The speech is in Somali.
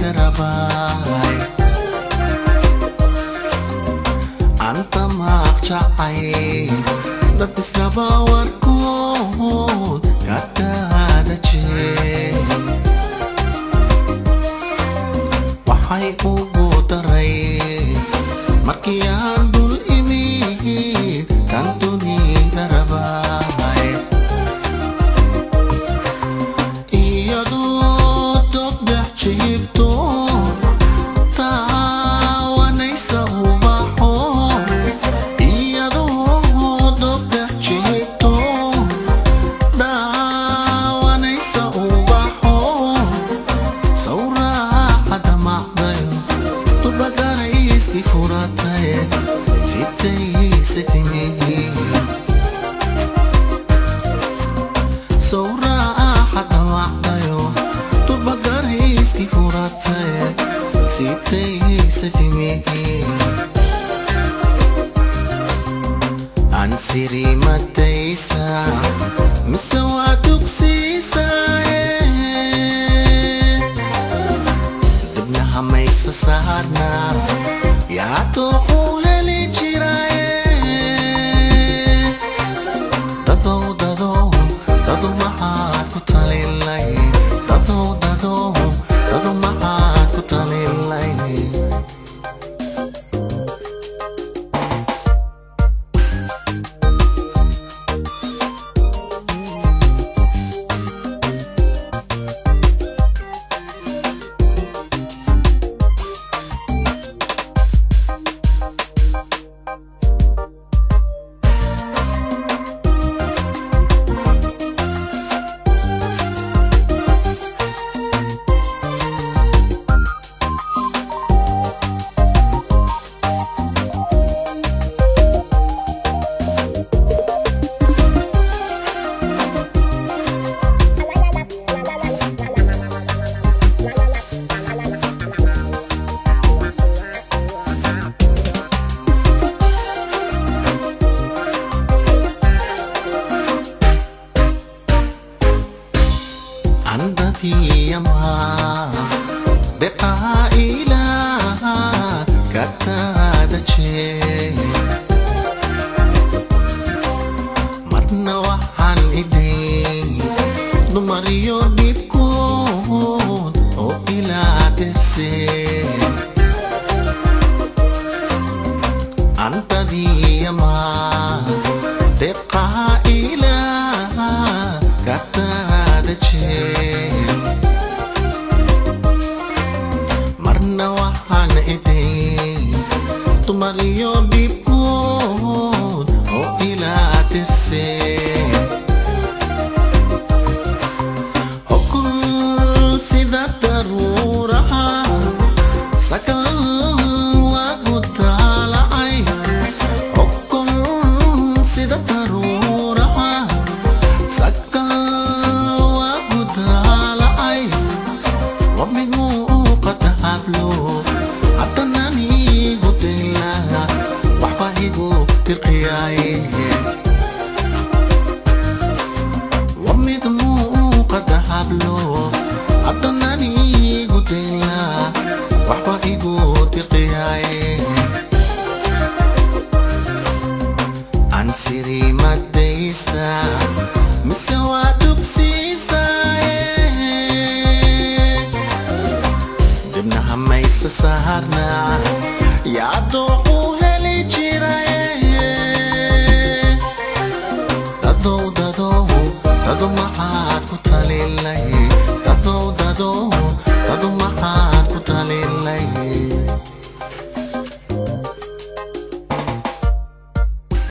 darabay anta maqjacay dad islaba warkood katadaje waxay ugu daray markii aan dul imid kan dunida rabay iyadoo dog dhex jiifto taawanaysa ubaxo iyadoo dog dhex jiifto taawanaysa ubaxo sawraacada maqdayo tubagarayiski furatay sitay sawraacada maqdayo tubagarayiski furatay sitay ansiri mataysa misawa tuksisa dibna hamaysa saarna yaa toquleli jiraye dado maxaad ku talilay dado maxaad ku talilay andati yama beqa ila katadaje marna waxaan idin dumariyo dhibkood oo ilaa derse andati yama beqa ila katadaje marna waxaan idin dumariyo dhibkood oo ilaa derse hokul sida daruuraha sakal wagu taalacay hokul sida daruuraha sakal wagu taalacay wamigu qatahablo hatanani gudila waxba igu tirqiyaye wamigu qatahablo hatanani gudila waxba igu tirqiyaye ansiri mataysa misawa tuksisa dibna hamaysa saarna